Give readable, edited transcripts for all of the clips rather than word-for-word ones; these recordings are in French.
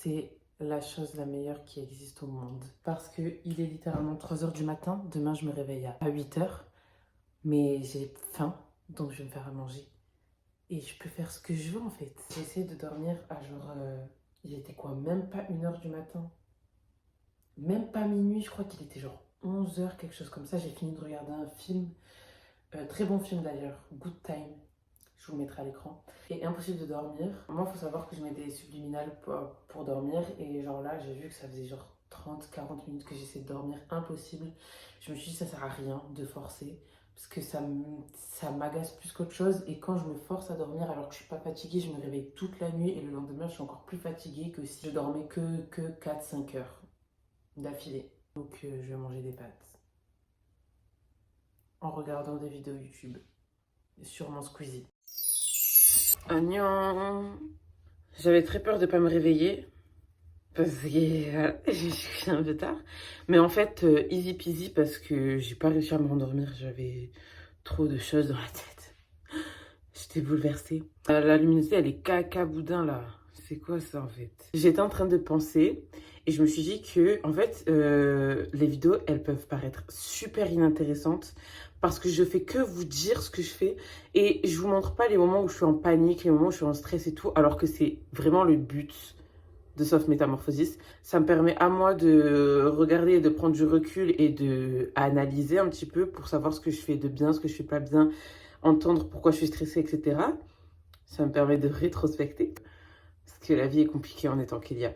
c'est la chose la meilleure qui existe au monde. Parce que il est littéralement 3 h du matin. Demain, je me réveille à 8 h. Mais j'ai faim, donc je vais me faire à manger. Et je peux faire ce que je veux en fait. J'ai essayé de dormir à genre. Il était quoi? Même pas 1 h du matin. Même pas minuit, je crois qu'il était genre 11 h, quelque chose comme ça. J'ai fini de regarder un film. Très bon film d'ailleurs. Good Time. Je vous le mettrai à l'écran. Et impossible de dormir. Moi, il faut savoir que je mets des subliminales pour dormir. Et genre là, j'ai vu que ça faisait genre 30-40 minutes que j'essaie de dormir. Impossible. Je me suis dit, ça sert à rien de forcer. Parce que ça m'agace plus qu'autre chose. Et quand je me force à dormir alors que je suis pas fatiguée, je me réveille toute la nuit. Et le lendemain, je suis encore plus fatiguée que si je dormais que 4-5 heures d'affilée. Donc, je vais manger des pâtes en regardant des vidéos YouTube. Sûrement Squeezie. Agnon. J'avais très peur de ne pas me réveiller parce que je suis un peu tard. Mais en fait, easy peasy parce que j'ai pas réussi à me rendormir. J'avais trop de choses dans la tête. J'étais bouleversée. La luminosité, elle est caca boudin là. C'est quoi ça en fait? J'étais en train de penser et je me suis dit que en fait, les vidéos, elles peuvent paraître super inintéressantes parce que je fais que vous dire ce que je fais et je vous montre pas les moments où je suis en panique, les moments où je suis en stress et tout, alors que c'est vraiment le but de Soft Métamorphosis. Ça me permet à moi de regarder, de prendre du recul et de analyser un petit peu pour savoir ce que je fais de bien, ce que je fais pas bien, entendre pourquoi je suis stressée, etc. Ça me permet de rétrospecter. Parce que la vie est compliquée en étant qu'il y a.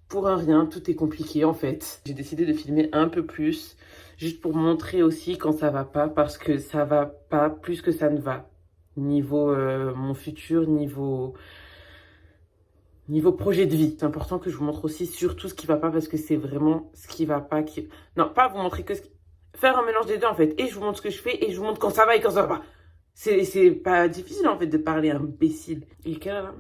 Pour un rien, tout est compliqué en fait. J'ai décidé de filmer un peu plus, juste pour montrer aussi quand ça va pas, parce que ça va pas plus que ça ne va. Niveau mon futur, niveau projet de vie. C'est important que je vous montre aussi surtout ce qui va pas, parce que c'est vraiment ce qui va pas qui... Non, pas vous montrer que ce qui... Faire un mélange des deux en fait. Et je vous montre ce que je fais et je vous montre quand ça va et quand ça va pas. C'est pas difficile en fait de parler imbécile. Et quelle heure là?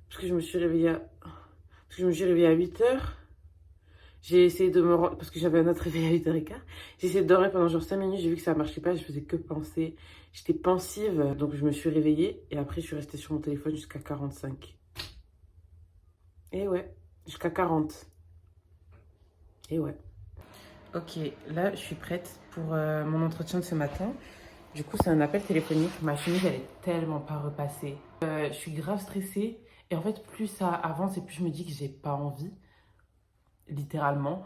Parce que je me suis réveillée à... Parce que je me suis réveillée à 8 heures. J'ai essayé de me rendre... Parce que j'avais un autre réveil à 8 h 15. J'ai essayé de dormir pendant genre 5 minutes. J'ai vu que ça marchait pas. Je faisais que penser. J'étais pensive. Donc je me suis réveillée. Et après, je suis restée sur mon téléphone jusqu'à 45. Et ouais. Jusqu'à 40. Et ouais. Ok, là, je suis prête pour mon entretien de ce matin. Du coup, c'est un appel téléphonique. Ma chemise, elle est tellement pas repassée. Je suis grave stressée. Et en fait, plus ça avance et plus je me dis que j'ai pas envie. Littéralement.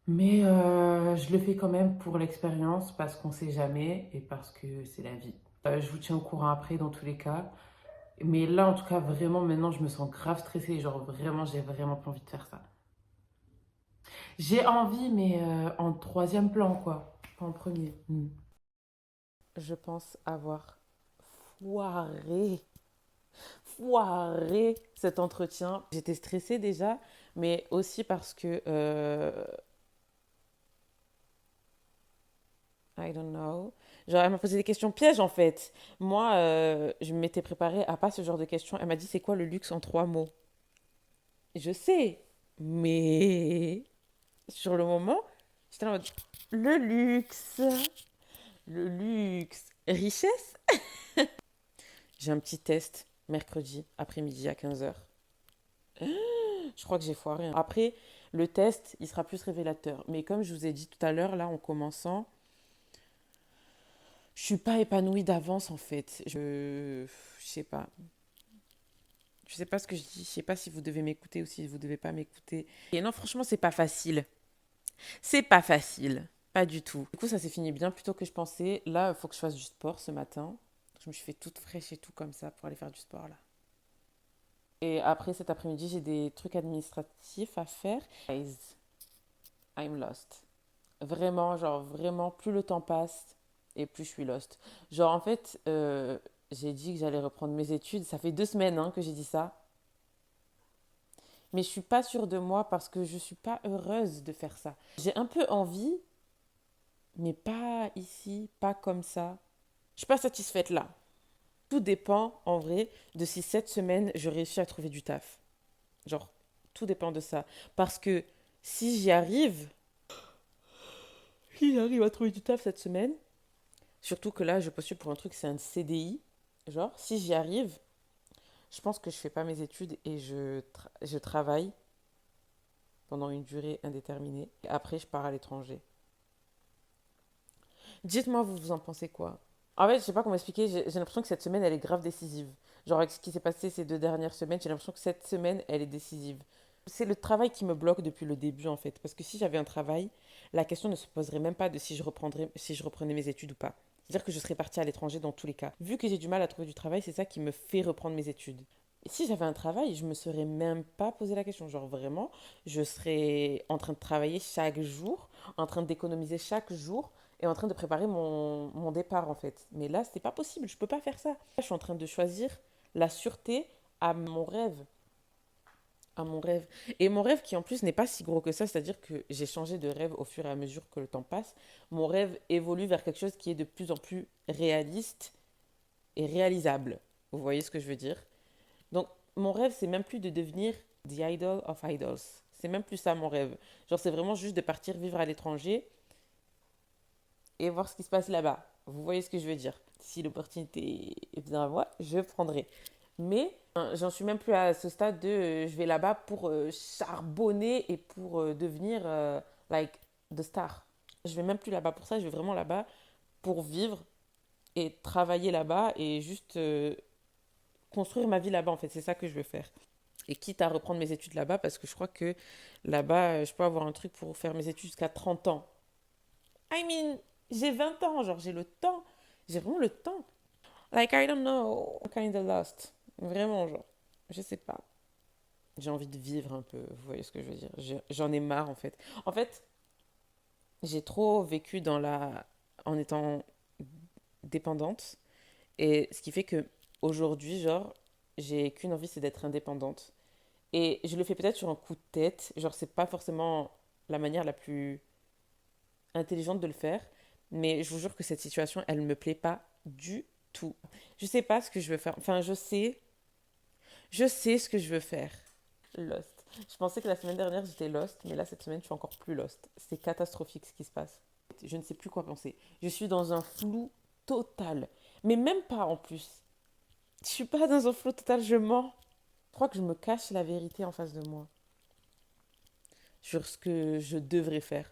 Mais je le fais quand même pour l'expérience parce qu'on sait jamais et parce que c'est la vie. Je vous tiens au courant après dans tous les cas. Mais là, en tout cas, vraiment, maintenant, je me sens grave stressée. Genre, vraiment, j'ai vraiment pas envie de faire ça. J'ai envie, mais en troisième plan, quoi. Pas en premier. Je pense avoir foiré, foiré cet entretien. J'étais stressée déjà, mais aussi parce que I don't know. Genre, elle m'a posé des questions pièges en fait. Moi, je m'étais préparée à pas ce genre de questions. Elle m'a dit, c'est quoi le luxe en 3 mots? Je sais, mais sur le moment, j'étais en mode, le luxe, le luxe, richesse. J'ai un petit test mercredi après-midi à 15 h. Je crois que j'ai foiré, hein. Après, le test, il sera plus révélateur. Mais comme je vous ai dit tout à l'heure, là, en commençant, je suis pas épanouie d'avance en fait. Je sais pas. Je sais pas ce que je dis. Je sais pas si vous devez m'écouter ou si vous devez pas m'écouter. Et non, franchement, c'est pas facile. C'est pas facile. Pas du tout. Du coup, ça s'est fini bien plus tôt que je pensais. Là, il faut que je fasse du sport ce matin. Je me suis fait toute fraîche et tout comme ça pour aller faire du sport là. Et après, cet après-midi, j'ai des trucs administratifs à faire. Guys, I'm lost. Vraiment, genre, vraiment, plus le temps passe et plus je suis lost. Genre, en fait, j'ai dit que j'allais reprendre mes études. Ça fait 2 semaines hein, que j'ai dit ça. Mais je suis pas sûre de moi parce que je suis pas heureuse de faire ça. J'ai un peu envie, mais pas ici, pas comme ça. Je suis pas satisfaite là. Tout dépend, en vrai, de si cette semaine, je réussis à trouver du taf. Genre, tout dépend de ça. Parce que si j'arrive à trouver du taf cette semaine, surtout que là, je postule pour un truc, c'est un CDI. Genre, si j'y arrive, Je pense que je fais pas mes études et je travaille pendant une durée indéterminée. Et après, je pars à l'étranger. Dites-moi, vous en pensez quoi? En fait, je sais pas comment expliquer, j'ai l'impression que cette semaine, elle est grave décisive. Genre, avec ce qui s'est passé ces 2 dernières semaines, j'ai l'impression que cette semaine, elle est décisive. C'est le travail qui me bloque depuis le début, en fait. Parce que si j'avais un travail, la question ne se poserait même pas de si je reprenais mes études ou pas. C'est-à-dire que je serais partie à l'étranger dans tous les cas. Vu que j'ai du mal à trouver du travail, c'est ça qui me fait reprendre mes études. Et si j'avais un travail, je me serais même pas posé la question. Genre vraiment, je serais en train de travailler chaque jour, en train d'économiser chaque jour et en train de préparer mon départ en fait. Mais là, c'est pas possible, je peux pas faire ça. Je suis en train de choisir la sûreté à mon rêve. À mon rêve. Et mon rêve qui en plus n'est pas si gros que ça, c'est-à-dire que j'ai changé de rêve au fur et à mesure que le temps passe. Mon rêve évolue vers quelque chose qui est de plus en plus réaliste et réalisable. Vous voyez ce que je veux dire? Donc, mon rêve, c'est même plus de devenir the idol of idols. C'est même plus ça mon rêve. Genre, c'est vraiment juste de partir vivre à l'étranger et voir ce qui se passe là-bas. Vous voyez ce que je veux dire? Si l'opportunité est bien à moi, je prendrai. Mais j'en suis même plus à ce stade de je vais là-bas pour charbonner et pour devenir like the star. Je vais même plus là-bas pour ça, je vais vraiment là-bas pour vivre et travailler là-bas et juste construire ma vie là-bas en fait. C'est ça que je veux faire. Et quitte à reprendre mes études là-bas parce que je crois que là-bas, je peux avoir un truc pour faire mes études jusqu'à 30 ans. I mean, j'ai 20 ans, genre j'ai le temps. J'ai vraiment le temps. Like, I don't know, I'm kind of lost. Vraiment, genre, je sais pas. J'ai envie de vivre un peu, vous voyez ce que je veux dire. J'en ai marre, en fait. En fait, j'ai trop vécu en étant dépendante. Et ce qui fait que aujourd'hui, genre, j'ai qu'une envie, c'est d'être indépendante. Et je le fais peut-être sur un coup de tête. Genre, c'est pas forcément la manière la plus intelligente de le faire. Mais je vous jure que cette situation, elle me plaît pas du tout. Je sais pas ce que je veux faire. Enfin, je sais ce que je veux faire. Lost. Je pensais que la semaine dernière j'étais lost, mais là cette semaine je suis encore plus lost. C'est catastrophique ce qui se passe. Je ne sais plus quoi penser. Je suis dans un flou total. Mais même pas en plus. Je suis pas dans un flou total, je mens. Je crois que je me cache la vérité en face de moi. Sur ce que je devrais faire.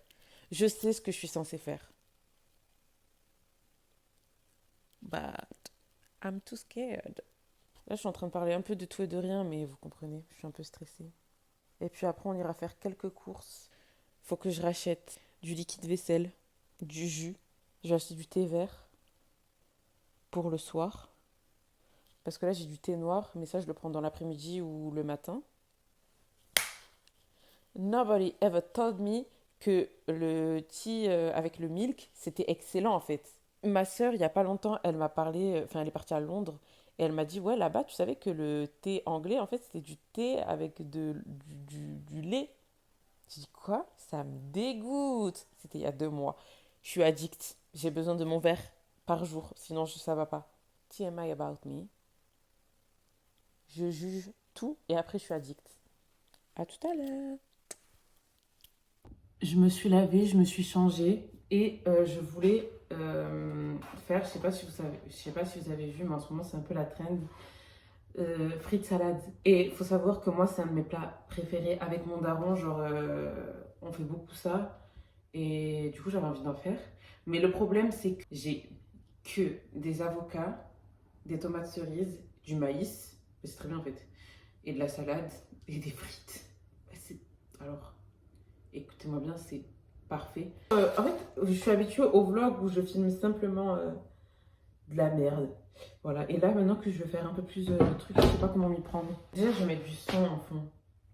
Je sais ce que je suis censée faire. But I'm too scared. Là, je suis en train de parler un peu de tout et de rien, mais vous comprenez, je suis un peu stressée. Et puis après, on ira faire quelques courses. Faut que je rachète du liquide vaisselle, du jus. Je vais acheter du thé vert pour le soir. Parce que là, j'ai du thé noir, mais ça, je le prends dans l'après-midi ou le matin. Nobody ever told me que le thé avec le milk, c'était excellent en fait. Ma sœur, il n'y a pas longtemps, elle m'a parlé, enfin, elle est partie à Londres, et elle m'a dit, ouais, là-bas, tu savais que le thé anglais, en fait, c'était du thé avec du lait. J'ai dit, quoi? Ça me dégoûte. C'était il y a 2 mois. Je suis addict. J'ai besoin de mon verre par jour, sinon ça va pas. TMI about me. Je juge tout et après je suis addict. À tout à l'heure. Je me suis lavée, je me suis changée et je voulais faire, je sais pas si vous avez vu, mais en ce moment c'est un peu la trend, frites salade. Et il faut savoir que moi c'est un de mes plats préférés avec mon daron, genre on fait beaucoup ça et du coup j'avais envie d'en faire. Mais le problème c'est que j'ai que des avocats, des tomates cerises, du maïs, c'est très bien en fait, et de la salade et des frites. Alors, écoutez-moi bien, c'est parfait. En fait, je suis habituée au vlog où je filme simplement de la merde. Voilà, et là maintenant que je veux faire un peu plus de trucs, je sais pas comment m'y prendre. Déjà, je vais mettre du son en fond.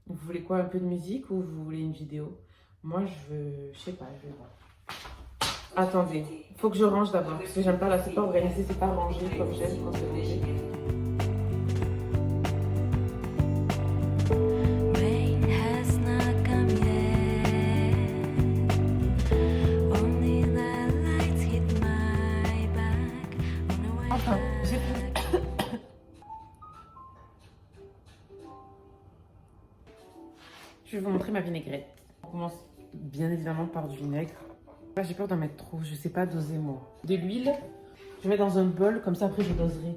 Vous voulez quoi, un peu de musique ou vous voulez une vidéo? Moi, je sais pas, je vais voir. Attendez, faut que je range d'abord, parce que j'aime pas là, c'est pas organisé, c'est pas rangé comme j'aime quand c'est rangé. Enfin, j'ai pris. Je vais vous montrer ma vinaigrette. On commence bien évidemment par du vinaigre. Là, j'ai peur d'en mettre trop, je sais pas doser moi. De l'huile, je mets dans un bol, comme ça après je doserai.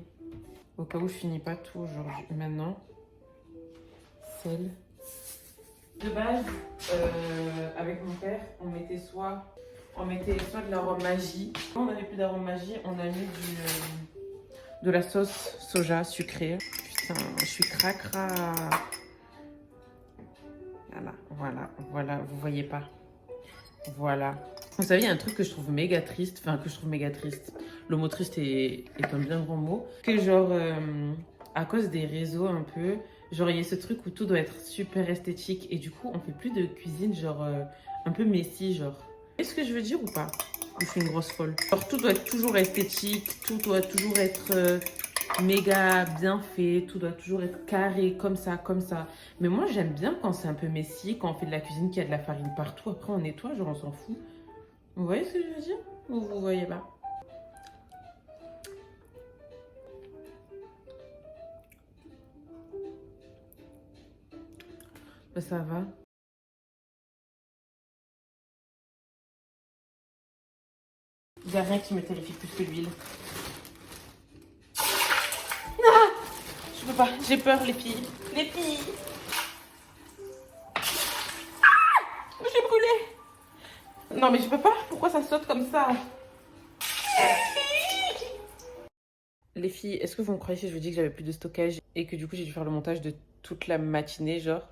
Au cas où je finis pas tout aujourd'hui. Maintenant, sel. De base, avec mon père, on mettait soit de l'arôme magie. Quand on n'avait plus d'arôme magie, on a mis de la sauce soja sucrée. Putain, je suis cracra. Voilà, vous voyez pas. Voilà. Vous savez, il y a un truc que je trouve méga triste. Enfin, que je trouve méga triste. Le mot triste est un bien grand mot. Que genre, à cause des réseaux un peu, genre, il y a ce truc où tout doit être super esthétique. Et du coup, on fait plus de cuisine, genre, un peu messy, genre. Est-ce que je veux dire ou pas? Ou je suis une grosse folle? Genre, tout doit être toujours esthétique. Tout doit toujours être méga bien fait. Tout doit toujours être carré, comme ça, comme ça. Mais moi, j'aime bien quand c'est un peu messy, quand on fait de la cuisine, qu'il y a de la farine partout. Après, on nettoie, genre, on s'en fout. Vous voyez ce que je veux dire? Ou vous voyez pas? Ben, ça va. Il n'y a rien qui me terrifie plus que l'huile. Ah, je peux pas, j'ai peur, les filles. Les filles! J'ai brûlé! Non, mais je peux pas. Pourquoi ça saute comme ça? Les filles, est-ce que vous me croyez si je vous dis que j'avais plus de stockage et que du coup j'ai dû faire le montage de toute la matinée, genre,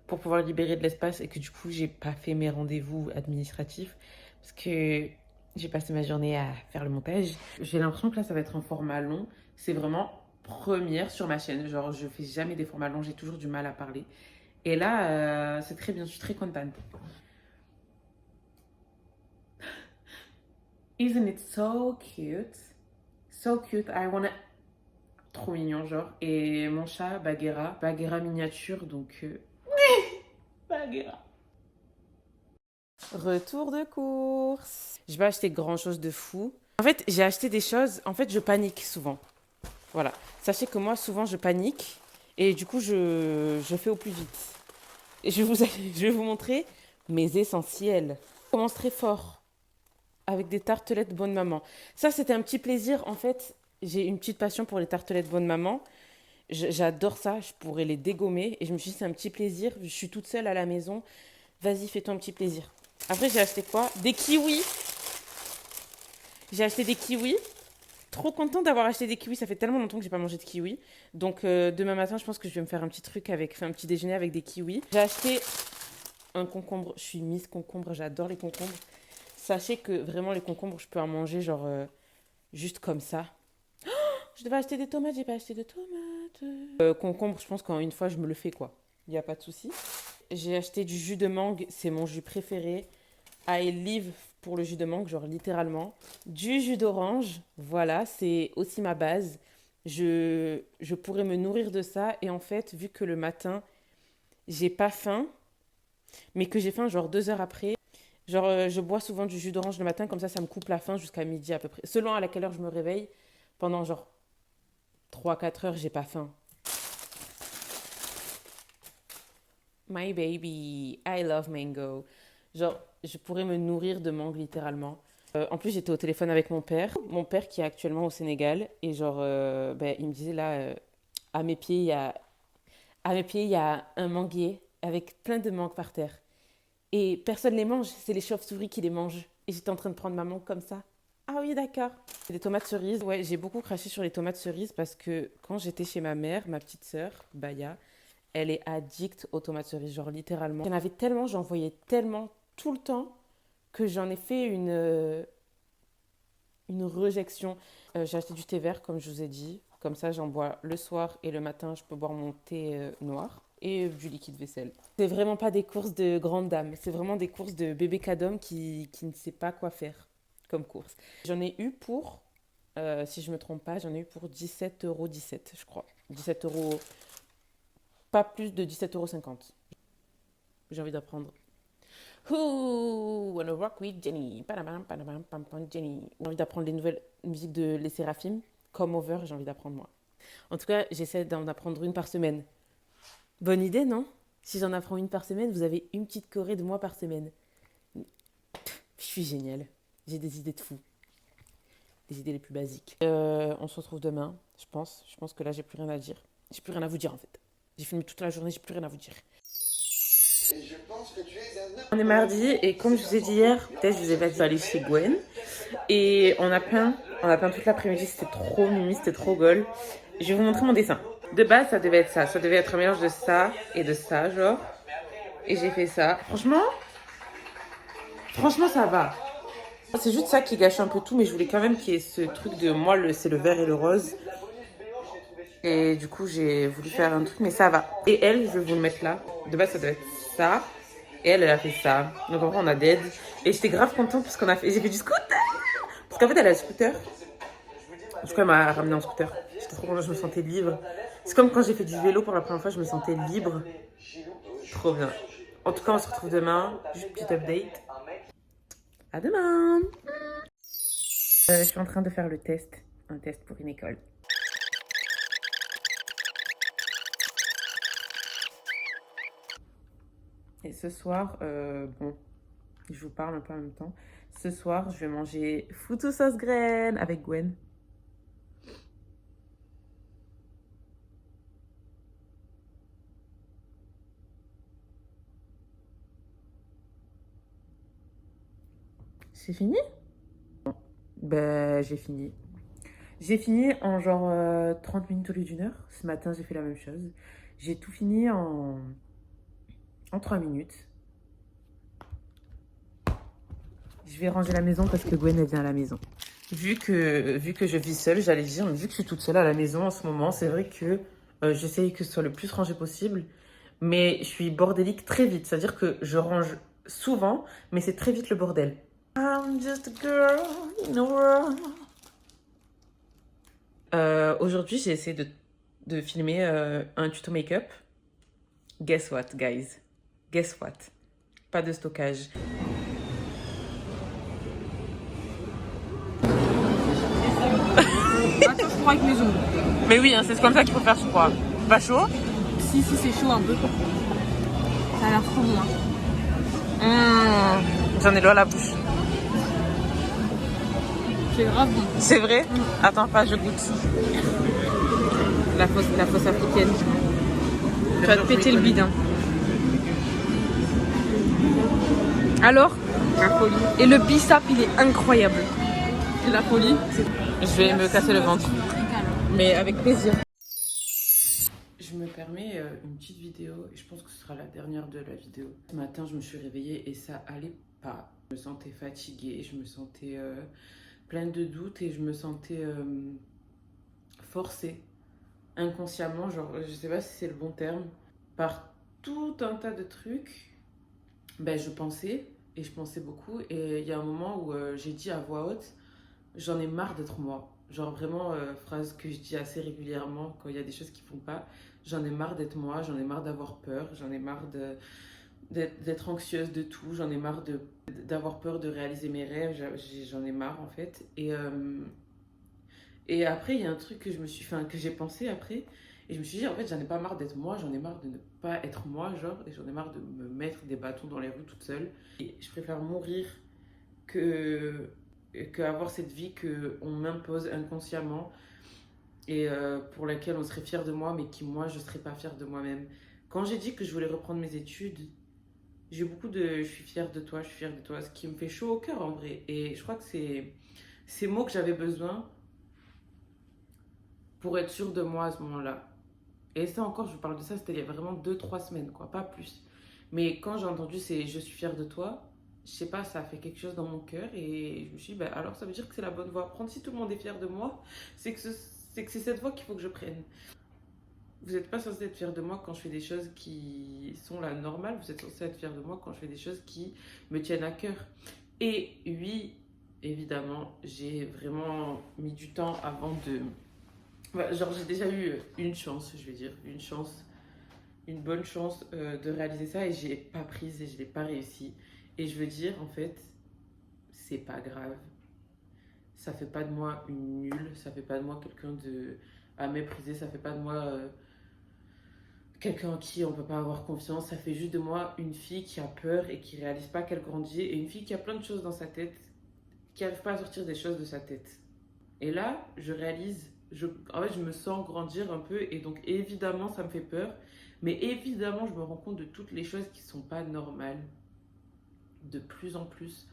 pour pouvoir libérer de l'espace et que du coup j'ai pas fait mes rendez-vous administratifs parce que j'ai passé ma journée à faire le montage. J'ai l'impression que là ça va être un format long. C'est vraiment première sur ma chaîne. Genre, je fais jamais des formats longs, j'ai toujours du mal à parler. Et là, c'est très bien, je suis très contente. Isn't it so cute? So cute, I wanna... Trop mignon, genre. Et mon chat, Bagheera miniature, donc... Bagheera. Retour de course. J'ai pas acheté grand chose de fou. En fait, j'ai acheté des choses... En fait, je panique souvent. Voilà. Sachez que moi, souvent, je panique. Et du coup, je fais au plus vite. Et je vais vous montrer mes essentiels. Je commence très fort. Avec des tartelettes Bonne Maman. Ça, c'était un petit plaisir. En fait, j'ai une petite passion pour les tartelettes Bonne Maman. J'adore ça, je pourrais les dégommer. Et je me suis dit, c'est un petit plaisir. Je suis toute seule à la maison. Vas-y, fais-toi un petit plaisir. Après, j'ai acheté quoi? Des kiwis. J'ai acheté des kiwis. Trop contente d'avoir acheté des kiwis. Ça fait tellement longtemps que j'ai pas mangé de kiwis. Donc, demain matin, je pense que je vais me faire un petit truc avec, enfin, un petit déjeuner avec des kiwis. J'ai acheté un concombre. Je suis Miss Concombre. J'adore les concombres. Sachez que vraiment, les concombres, je peux en manger genre juste comme ça. Je devais acheter des tomates, j'ai pas acheté de tomates. Concombre, je pense qu'en une fois, je me le fais quoi. Il n'y a pas de souci. J'ai acheté du jus de mangue, c'est mon jus préféré. I live pour le jus de mangue, genre littéralement. Du jus d'orange, voilà, c'est aussi ma base. Je pourrais me nourrir de ça. Et en fait, vu que le matin, j'ai pas faim, mais que j'ai faim genre 2 heures après, genre je bois souvent du jus d'orange le matin, comme ça me coupe la faim jusqu'à midi à peu près. Selon à laquelle heure je me réveille, pendant genre 3 4 heures, j'ai pas faim. My baby, I love mango. Genre, je pourrais me nourrir de mangue littéralement. En plus, j'étais au téléphone avec mon père qui est actuellement au Sénégal, et genre, ben, il me disait là, à mes pieds, il y a un manguier avec plein de mangues par terre. Et personne les mange, c'est les chauves-souris qui les mangent. Et j'étais en train de prendre ma mangue comme ça. Ah oui, d'accord. Des tomates cerises. Ouais, j'ai beaucoup craché sur les tomates cerises parce que quand j'étais chez ma mère, ma petite sœur, Baya, elle est addicte aux tomates cerises, genre littéralement. Il y en avait tellement, j'en voyais tellement tout le temps que j'en ai fait une rejection. J'ai acheté du thé vert, comme je vous ai dit. Comme ça, j'en bois le soir et le matin, je peux boire mon thé noir et du liquide vaisselle. C'est vraiment pas des courses de grande dame, c'est vraiment des courses de bébé cadom qui ne sait pas quoi faire comme course. J'en ai eu pour, si je me trompe pas, j'en ai eu pour 17,17 €, je crois. 17 euros, pas plus de 17,50 €. J'ai envie d'apprendre. Who wanna rock with Jenny? Padabam, padabam, pam, pam, Jenny. J'ai envie d'apprendre les nouvelles musiques de Les Séraphimes. Come Over, j'ai envie d'apprendre moi. En tout cas, j'essaie d'en apprendre une par semaine. Bonne idée, non? Si j'en apprends une par semaine, vous avez une petite choré de moi par semaine. Je suis géniale. J'ai des idées de fou. les idées les plus basiques. On se retrouve demain, je pense. Je pense que là, j'ai plus rien à dire. J'ai plus rien à vous dire, en fait. J'ai filmé toute la journée, j'ai plus rien à vous dire. On est mardi et comme je vous ai dit hier, peut-être je vous ai pas dit d'aller chez Gwen. Et on a peint toute l'après-midi, c'était trop mimi, c'était trop gol. Je vais vous montrer mon dessin. De base, ça devait être ça. Ça devait être un mélange de ça et de ça, genre. Et j'ai fait ça. Franchement, ça va. C'est juste ça qui gâche un peu tout, mais je voulais quand même qu'il y ait ce truc de moi, c'est le vert et le rose. Et du coup, j'ai voulu faire un truc, mais ça va. Et elle, je vais vous le mettre là. De base, ça devait être ça. Et elle a fait ça. Donc en vrai, on a dead. Et j'étais grave contente parce qu'on a fait. J'ai fait du scooter. Parce qu'en fait, elle a le scooter. Du coup, elle m'a ramené en scooter. J'étais trop contente, je me sentais libre. C'est comme quand j'ai fait du vélo pour la première fois, je me sentais libre. Trop bien. En tout cas, on se retrouve demain. Juste petite update. À demain. Je suis en train de faire le test. Un test pour une école. Et ce soir, bon, je vous parle un peu en même temps. Ce soir, je vais manger foutou sauce graine avec Gwen. C'est fini? Ben, j'ai fini. J'ai fini en genre 30 minutes au lieu d'une heure. Ce matin, j'ai fait la même chose. J'ai tout fini en 3 minutes. Je vais ranger la maison parce que Gwen, elle vient à la maison. Vu que je vis seule, j'allais dire, mais vu que je suis toute seule à la maison en ce moment, c'est vrai que j'essaye que ce soit le plus rangé possible. Mais je suis bordélique très vite. C'est-à-dire que je range souvent, mais c'est très vite le bordel. I'm just a girl in a world. Aujourd'hui, j'ai essayé de filmer un tuto make-up. Guess what, guys? Guess what? Pas de stockage. Attends, je pourrais avec mes ongles. Mais oui, hein, c'est comme ça qu'il faut faire, je crois. Pas chaud? Si, c'est chaud un peu. Ça a l'air trop bon. J'en ai l'eau à la bouche. C'est grave bon. C'est vrai? Attends pas, je goûte. La fausse africaine. Tu vas te péter le bide. Hein. Alors? La folie. Et le bissap, il est incroyable. C'est la folie. Je vais me casser le ventre. Mais avec plaisir. Je me permets une petite vidéo et je pense que ce sera la dernière de la vidéo. Ce matin, je me suis réveillée et ça allait pas. Je me sentais fatiguée, je me sentais pleine de doutes et je me sentais forcée inconsciemment, genre je sais pas si c'est le bon terme, par tout un tas de trucs. Ben je pensais et je pensais beaucoup et il y a un moment où j'ai dit à voix haute, j'en ai marre d'être moi. Genre vraiment, phrase que je dis assez régulièrement quand il y a des choses qui ne vont pas. J'en ai marre d'être moi, j'en ai marre d'avoir peur, j'en ai marre d'être anxieuse de tout, j'en ai marre d'avoir peur de réaliser mes rêves, j'en ai marre en fait. Et après, il y a un truc que que j'ai pensé après, et je me suis dit, en fait, j'en ai pas marre d'être moi, j'en ai marre de ne pas être moi, genre, et j'en ai marre de me mettre des bâtons dans les roues toute seule. Et je préfère mourir que avoir cette vie qu'on m'impose inconsciemment et pour laquelle on serait fier de moi, mais qui, moi, je ne serais pas fière de moi-même. Quand j'ai dit que je voulais reprendre mes études, j'ai beaucoup de « je suis fière de toi, je suis fière de toi », ce qui me fait chaud au cœur en vrai. Et je crois que c'est ces mots que j'avais besoin pour être sûre de moi à ce moment-là. Et ça encore, je vous parle de ça, c'était il y a vraiment 2-3 semaines, quoi, pas plus. Mais quand j'ai entendu c'est « je suis fière de toi », je sais pas, ça a fait quelque chose dans mon cœur et je me suis dit, bah, alors ça veut dire que c'est la bonne voie. Prendre si tout le monde est fier de moi, c'est que c'est cette voie qu'il faut que je prenne. Vous n'êtes pas censé être fier de moi quand je fais des choses qui sont la normale, vous êtes censé être fier de moi quand je fais des choses qui me tiennent à cœur. Et oui, évidemment, j'ai vraiment mis du temps avant de... Genre j'ai déjà eu une chance, je vais dire, une bonne chance de réaliser ça et je l'ai pas prise et je l'ai pas réussi. Et je veux dire, en fait, c'est pas grave. Ça fait pas de moi une nulle, ça fait pas de moi quelqu'un à mépriser, ça fait pas de moi quelqu'un en qui on peut pas avoir confiance. Ça fait juste de moi une fille qui a peur et qui réalise pas qu'elle grandit et une fille qui a plein de choses dans sa tête, qui arrive pas à sortir des choses de sa tête. Et là, je réalise, en fait, je me sens grandir un peu et donc évidemment, ça me fait peur. Mais évidemment, je me rends compte de toutes les choses qui sont pas normales, de plus en plus.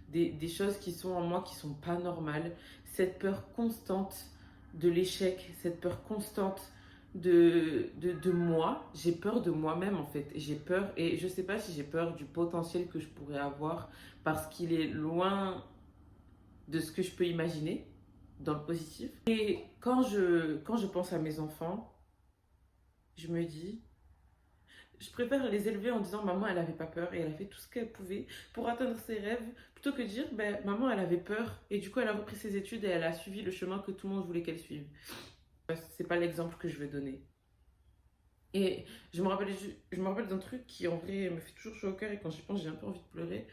Des choses qui sont en moi qui sont pas normales. Cette peur constante de l'échec, cette peur constante de moi. J'ai peur de moi-même en fait. J'ai peur, et je sais pas si j'ai peur du potentiel que je pourrais avoir parce qu'il est loin de ce que je peux imaginer dans le positif. Et quand je pense à mes enfants, je me dis, je préfère les élever en disant maman elle avait pas peur et elle a fait tout ce qu'elle pouvait pour atteindre ses rêves plutôt que de dire ben, maman elle avait peur et du coup elle a repris ses études et elle a suivi le chemin que tout le monde voulait qu'elle suive. C'est pas l'exemple que je veux donner. Et je me rappelle d'un truc qui en vrai me fait toujours chaud au cœur et quand j'y pense j'ai un peu envie de pleurer.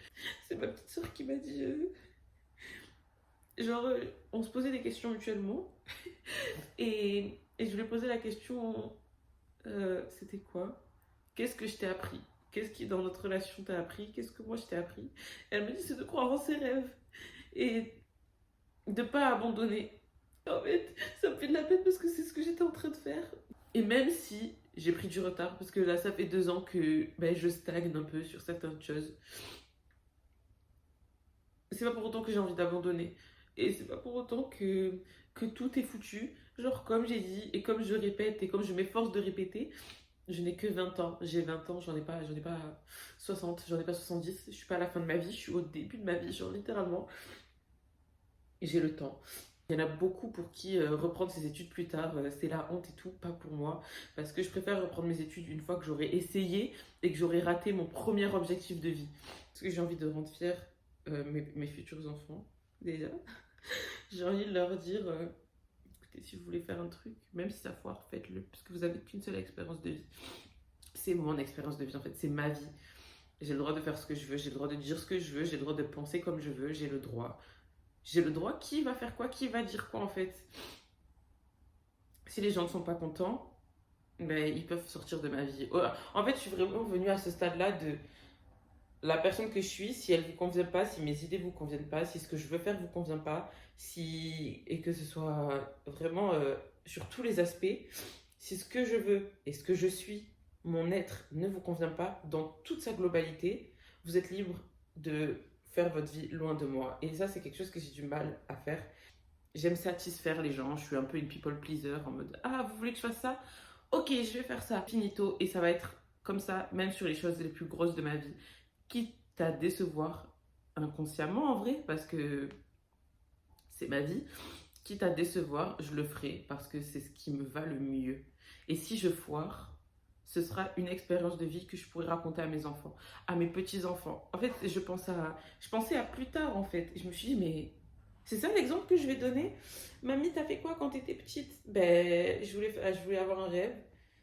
C'est ma petite soeur qui m'a dit genre on se posait des questions mutuellement et je lui ai posé la question c'était quoi? Qu'est-ce que je t'ai appris? Qu'est-ce qui dans notre relation t'a appris? Qu'est-ce que moi je t'ai appris? Elle me dit c'est de croire en ses rêves et de pas abandonner. En fait, ça me fait de la peine parce que c'est ce que j'étais en train de faire. Et même si j'ai pris du retard, parce que là ça fait 2 ans que ben, je stagne un peu sur certaines choses, c'est pas pour autant que j'ai envie d'abandonner. Et c'est pas pour autant que tout est foutu. Genre comme j'ai dit, et comme je répète, et comme je m'efforce de répéter, je n'ai que 20 ans. J'ai 20 ans, j'en ai pas 60, j'en ai pas 70. Je suis pas à la fin de ma vie, je suis au début de ma vie, genre littéralement. Et j'ai le temps. Il y en a beaucoup pour qui reprendre ses études plus tard, c'est la honte et tout, pas pour moi. Parce que je préfère reprendre mes études une fois que j'aurai essayé et que j'aurai raté mon premier objectif de vie. Parce que j'ai envie de rendre fier mes futurs enfants, déjà. J'ai envie de leur dire, écoutez, si vous voulez faire un truc, même si ça foire, faites-le. Parce que vous avez qu'une seule expérience de vie. C'est mon expérience de vie en fait, c'est ma vie. J'ai le droit de faire ce que je veux, j'ai le droit de dire ce que je veux, j'ai le droit de penser comme je veux, j'ai le droit. J'ai le droit, qui va faire quoi, qui va dire quoi en fait. Si les gens ne sont pas contents, ben, ils peuvent sortir de ma vie. Oh, en fait, je suis vraiment venue à ce stade-là de la personne que je suis, si elle ne vous convient pas, si mes idées ne vous conviennent pas, si ce que je veux faire ne vous convient pas, si et que ce soit vraiment sur tous les aspects, si ce que je veux et ce que je suis, mon être, ne vous convient pas dans toute sa globalité, vous êtes libre de faire votre vie loin de moi. Et ça, c'est quelque chose que j'ai du mal à faire. J'aime satisfaire les gens, je suis un peu une people pleaser en mode ah, vous voulez que je fasse ça? Ok, je vais faire ça, finito. Et ça va être comme ça, même sur les choses les plus grosses de ma vie. Quitte à décevoir inconsciemment en vrai, parce que c'est ma vie, quitte à décevoir, je le ferai parce que c'est ce qui me va le mieux. Et si je foire, ce sera une expérience de vie que je pourrais raconter à mes enfants, à mes petits-enfants. En fait, je pensais à plus tard en fait. Et je me suis dit, mais c'est ça l'exemple que je vais donner? Mamie, t'as fait quoi quand t'étais petite? Ben, je voulais avoir un rêve.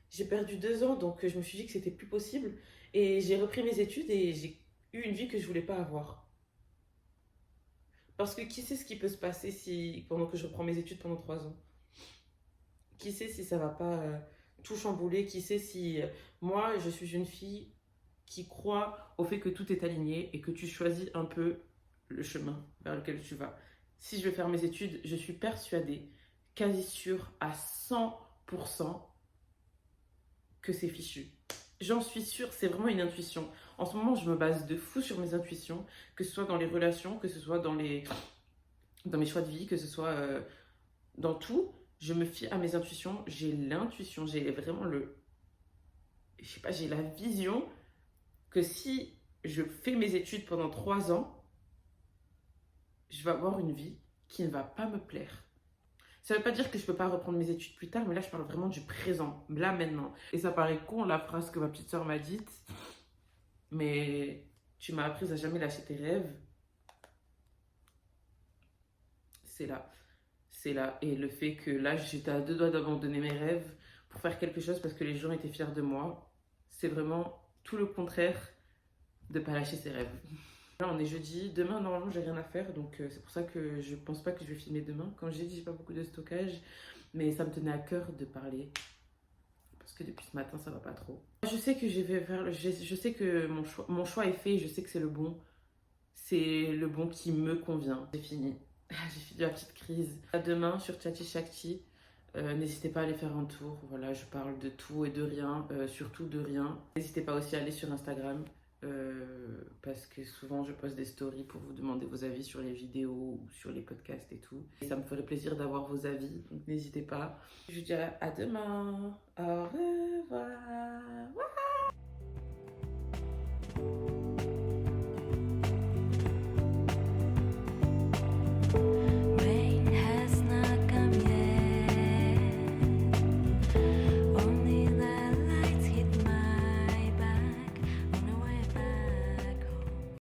J'ai perdu 2 ans, donc je me suis dit que c'était plus possible. Et j'ai repris mes études et j'ai eu une vie que je voulais pas avoir. Parce que qui sait ce qui peut se passer si pendant que je reprends mes études pendant 3 ans? Qui sait si ça va pas tout chambouler? Qui sait si moi je suis une fille qui croit au fait que tout est aligné et que tu choisis un peu le chemin vers lequel tu vas. Si je vais faire mes études, je suis persuadée, quasi sûre à 100% que c'est fichu. J'en suis sûre, c'est vraiment une intuition. En ce moment, je me base de fou sur mes intuitions, que ce soit dans les relations, que ce soit dans mes choix de vie, que ce soit dans tout. Je me fie à mes intuitions. J'ai l'intuition, j'ai vraiment je sais pas, j'ai la vision que si je fais mes études pendant 3 ans, je vais avoir une vie qui ne va pas me plaire. Ça ne veut pas dire que je ne peux pas reprendre mes études plus tard, mais là, je parle vraiment du présent, là, maintenant. Et ça paraît con, la phrase que ma petite soeur m'a dite, mais tu m'as appris à jamais lâcher tes rêves. C'est là. C'est là. Et le fait que là, j'étais à 2 doigts d'abandonner mes rêves pour faire quelque chose parce que les gens étaient fiers de moi, c'est vraiment tout le contraire de ne pas lâcher ses rêves. Là, on est jeudi. Demain, normalement, j'ai rien à faire. Donc, c'est pour ça que je pense pas que je vais filmer demain. Comme j'ai dit, j'ai pas beaucoup de stockage. Mais ça me tenait à cœur de parler. Parce que depuis ce matin, ça va pas trop. Je sais que je sais que mon choix est fait. Je sais que c'est le bon. C'est le bon qui me convient. C'est fini. J'ai fini ma petite crise. À demain sur Chachi Shakti. N'hésitez pas à aller faire un tour. Voilà, je parle de tout et de rien, surtout de rien. N'hésitez pas aussi à aller sur Instagram. Parce que souvent je poste des stories pour vous demander vos avis sur les vidéos ou sur les podcasts et tout. Et ça me ferait plaisir d'avoir vos avis, donc n'hésitez pas. Je vous dirai à demain. Au revoir.